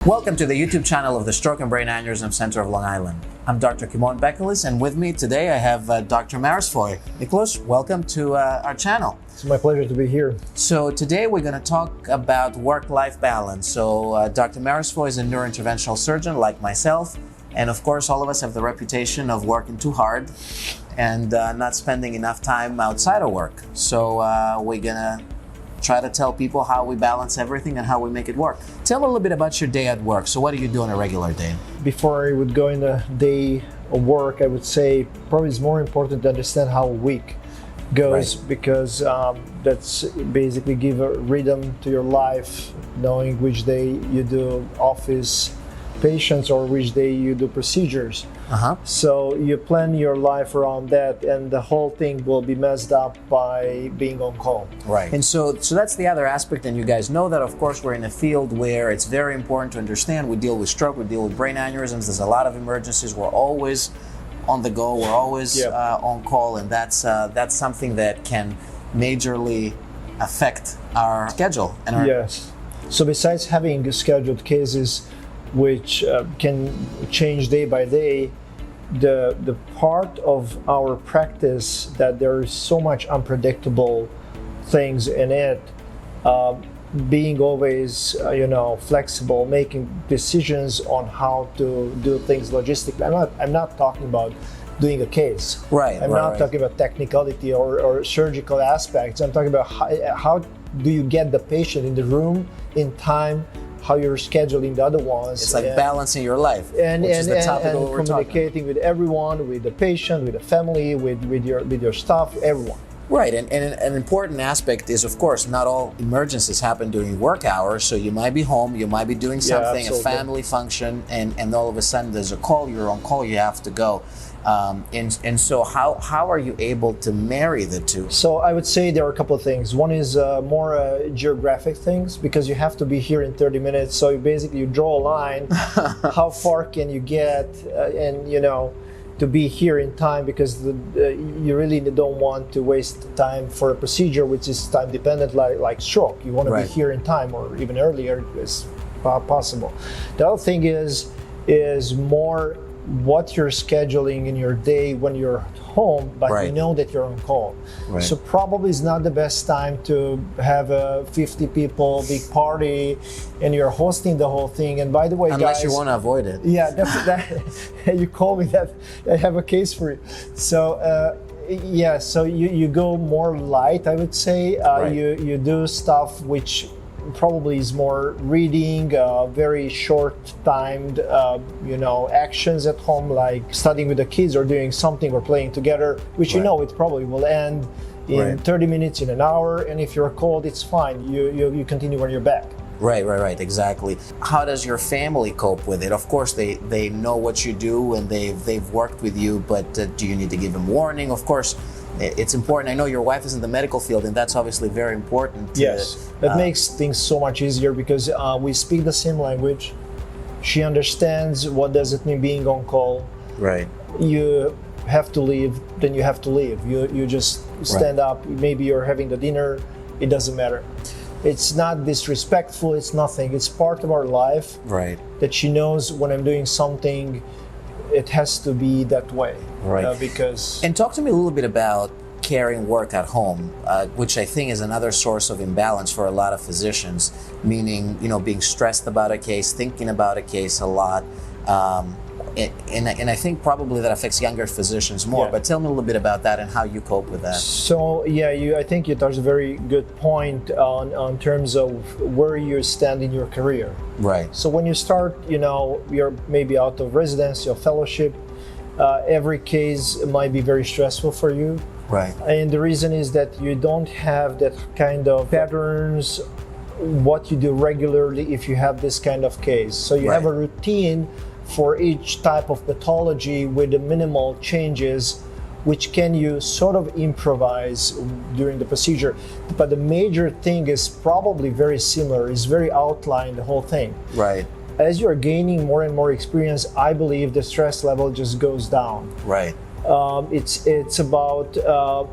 Welcome to the YouTube channel of the Stroke and Brain Aneurysm Center of Long Island. I'm Dr. Kimon Bekelis, and with me today I have Dr. Marosfoi. Miklos, welcome to our channel. It's my pleasure to be here. So today we're going to talk about work-life balance. So Dr. Marosfoi is a neurointerventional surgeon like myself, and of course all of us have the reputation of working too hard and not spending enough time outside of work. So we're going to try to tell people how we balance everything and how we make it work. Tell me a little bit about your day at work. So what do you do on a regular day? Before I would go in a day of work, I would say probably it's more important to understand how a week goes, Right. because that's basically give a rhythm to your life, knowing which day you do office patients or which day you do procedures. So you plan your life around that, and the whole thing will be messed up by being on call. Right. And so that's the other aspect, and you guys know that, of course, we're in a field where it's very important to understand. We deal with stroke, we deal with brain aneurysms, there's a lot of emergencies, we're always on the go, we're always on call, and that's something that can majorly affect our schedule. And our Yes. So besides having scheduled cases which can change day by day, the part of our practice that there is so much unpredictable things in it, being always flexible, making decisions on how to do things logistically. I'm not talking about doing a case. Right. I'm not talking about technicality or surgical aspects. I'm talking about how do you get the patient in the room in time, how you're scheduling the other ones. It's like balancing your life, which is the topic of what we're communicating with everyone, with the patient, with the family, with your staff, everyone. Right, and an important aspect is, of course, not all emergencies happen during work hours, so you might be home, you might be doing something, a family function, and all of a sudden there's a call, you're on call, you have to go. And so how are you able to marry the two? So I would say there are a couple of things. One is more geographic things, because you have to be here in 30 minutes. So you draw a line, how far can you get, and to be here in time, because you really don't want to waste time for a procedure which is time dependent, like stroke. You want to be here in time, or even earlier as possible. The other thing is more what you're scheduling in your day when you're home, but you know that you're on call. So probably it's not the best time to have a 50 people big party and you're hosting the whole thing. And by the way, unless guys, you want to avoid it. Yeah, you call me that, I have a case for you. So so you go more light, I would say. You do stuff which probably is more reading, very short timed actions at home, like studying with the kids or doing something or playing together, which it probably will end in 30 minutes, in an hour, and if you're cold, it's fine, you continue when you're back. Right, exactly. How does your family cope with it? Of course, they know what you do and they've worked with you, but do you need to give them warning? Of course, it's important. I know your wife is in the medical field, and that's obviously very important. Yes, that makes things so much easier, because we speak the same language. She understands what does it mean being on call. Right. You have to leave, then you have to leave. You just stand up. Maybe you're having the dinner. It doesn't matter. It's not disrespectful. It's nothing. It's part of our life. Right. That she knows when I'm doing something, it has to be that way. Right. Because. And talk to me a little bit about carrying work at home, which I think is another source of imbalance for a lot of physicians, meaning, being stressed about a case, thinking about a case a lot. And I think probably that affects younger physicians more, but tell me a little bit about that and how you cope with that. So I think you touched a very good point on terms of where you stand in your career. Right. So when you start, you're maybe out of residency or fellowship, every case might be very stressful for you. Right. And the reason is that you don't have that kind of patterns, what you do regularly if you have this kind of case. So you have a routine for each type of pathology with the minimal changes, which can you sort of improvise during the procedure. But the major thing is probably very similar, is very outlined, the whole thing. Right. As you're gaining more and more experience, I believe the stress level just goes down. Right. It's about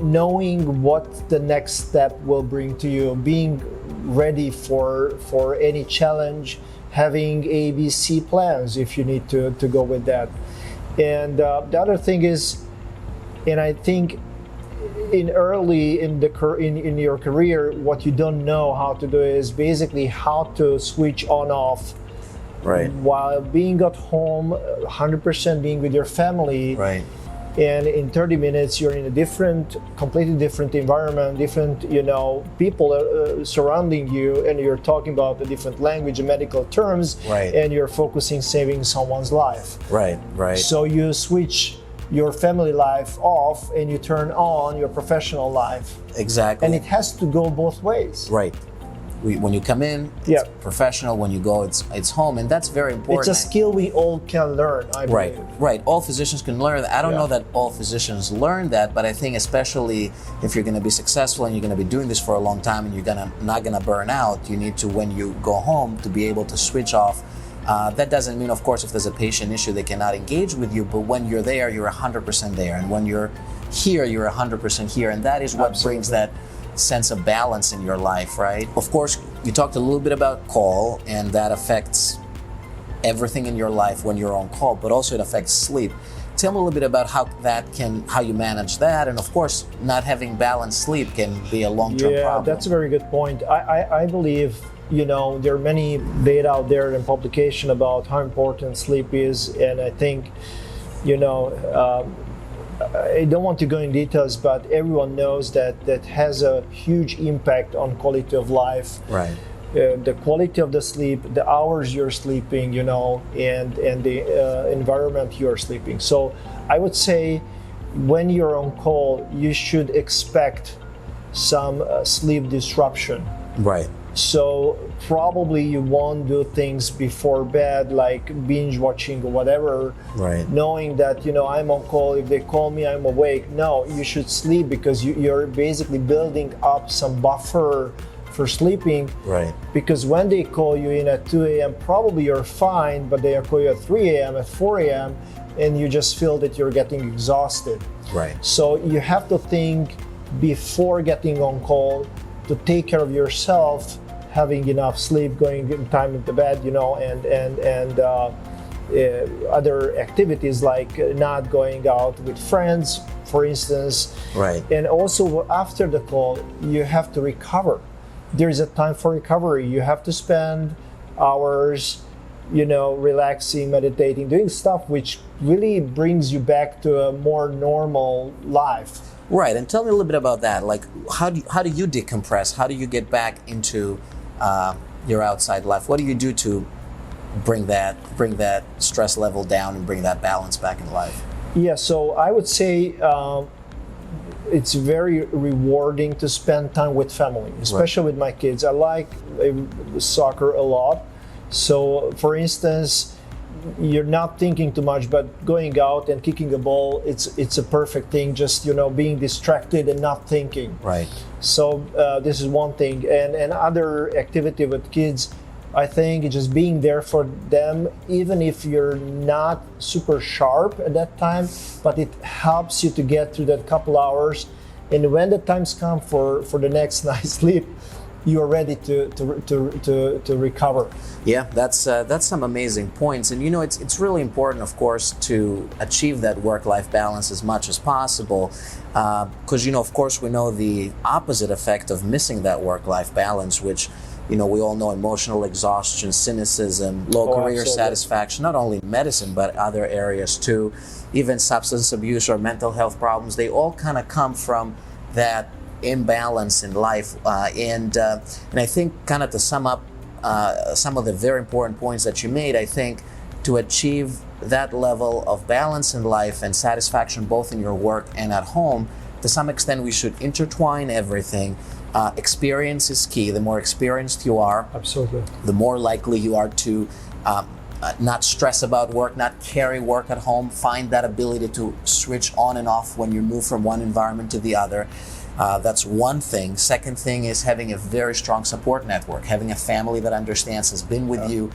knowing what the next step will bring to you, being ready for any challenge, having ABC plans if you need to go with that. And the other thing is, and I think in your career, what you don't know how to do is basically how to switch on off. Right. While being at home, 100% being with your family. Right. And in 30 minutes, you're in a completely different environment, different, people surrounding you, and you're talking about a different language and medical terms, right. And you're focusing saving someone's life. Right, right. So you switch your family life off and you turn on your professional life. Exactly. And it has to go both ways. Right. When you come in, it's professional. When you go, it's home, and that's very important. It's a skill we all can learn, I believe. Right. All physicians can learn that. I don't know that all physicians learn that, but I think especially if you're going to be successful and you're going to be doing this for a long time and you're not going to burn out, you need to, when you go home, to be able to switch off. That doesn't mean, of course, if there's a patient issue, they cannot engage with you, but when you're there, you're 100% there, and when you're here, you're 100% here, and that is what brings that sense of balance in your life, right? Of course, you talked a little bit about call, and that affects everything in your life when you're on call, but also it affects sleep. Tell me a little bit about how you manage that, and of course, not having balanced sleep can be a long-term problem. Yeah, that's a very good point. I believe, there are many data out there and publication about how important sleep is, and I think, I don't want to go in details, but everyone knows that has a huge impact on quality of life. Right. The quality of the sleep, the hours you're sleeping, and the environment you're sleeping. So I would say when you're on call, you should expect some sleep disruption. Right. So probably you won't do things before bed, like binge watching or whatever, right. Knowing that, I'm on call, if they call me, I'm awake. No, you should sleep because you're basically building up some buffer for sleeping. Right. Because when they call you in at 2 a.m., probably you're fine, but they call you at 3 a.m., at 4 a.m., and you just feel that you're getting exhausted. Right. So you have to think before getting on call to take care of yourself, having enough sleep, going in time into bed, and other activities like not going out with friends, for instance. Right. And also after the call, you have to recover. There's a time for recovery. You have to spend hours, relaxing, meditating, doing stuff which really brings you back to a more normal life. Right, and tell me a little bit about that. Like, how do you decompress? How do you get back into your outside life? What do you do to bring that stress level down and bring that balance back in life? Yeah, so I would say it's very rewarding to spend time with family, especially with my kids. I like soccer a lot. So, for instance, you're not thinking too much, but going out and kicking a ball, it's a perfect thing. Just being distracted and not thinking. Right. So this is one thing, and other activity with kids, I think it's just being there for them, even if you're not super sharp at that time, but it helps you to get through that couple hours, and when the times come for the next night's sleep, you are ready to recover. Yeah, that's some amazing points, and it's really important, of course, to achieve that work-life balance as much as possible, because of course we know the opposite effect of missing that work-life balance, which we all know: emotional exhaustion, cynicism, low career satisfaction, not only in medicine but other areas too, even substance abuse or mental health problems. They all kind of come from that imbalance in life, and I think, kind of to sum up some of the very important points that you made, I think to achieve that level of balance in life and satisfaction both in your work and at home, to some extent we should intertwine everything. Experience is key. The more experienced you are, absolutely, the more likely you are to not stress about work, not carry work at home, find that ability to switch on and off when you move from one environment to the other. That's one thing. Second thing is having a very strong support network, having a family that understands, has been with you,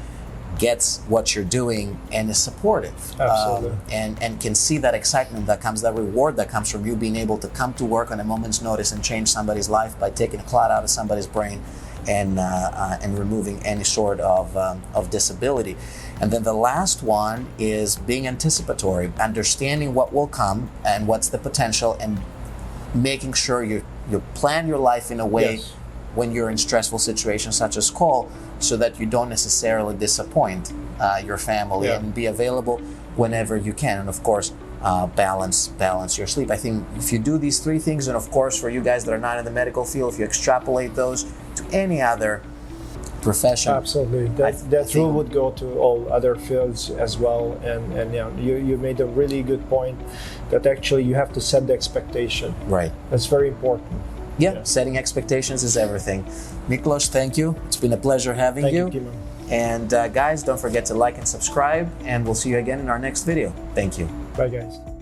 gets what you're doing, and is supportive. Absolutely. And can see that excitement that comes, that reward that comes from you being able to come to work on a moment's notice and change somebody's life by taking a clot out of somebody's brain and removing any sort of disability. And then the last one is being anticipatory, understanding what will come and what's the potential, and making sure you plan your life in a way Yes. when you're in stressful situations such as call, so that you don't necessarily disappoint your family, Yeah. and be available whenever you can. And of course, balance your sleep. I think if you do these three things, and of course for you guys that are not in the medical field, if you extrapolate those to any other profession, Absolutely. I That think- rule would go to all other fields as well. And you made a really good point that actually you have to set the expectation. right? That's very important. Yeah, setting expectations is everything. Miklos, thank you. It's been a pleasure having Thank you. you, Kimon. And guys, don't forget to like and subscribe, and we'll see you again in our next video. Thank you. Bye, guys.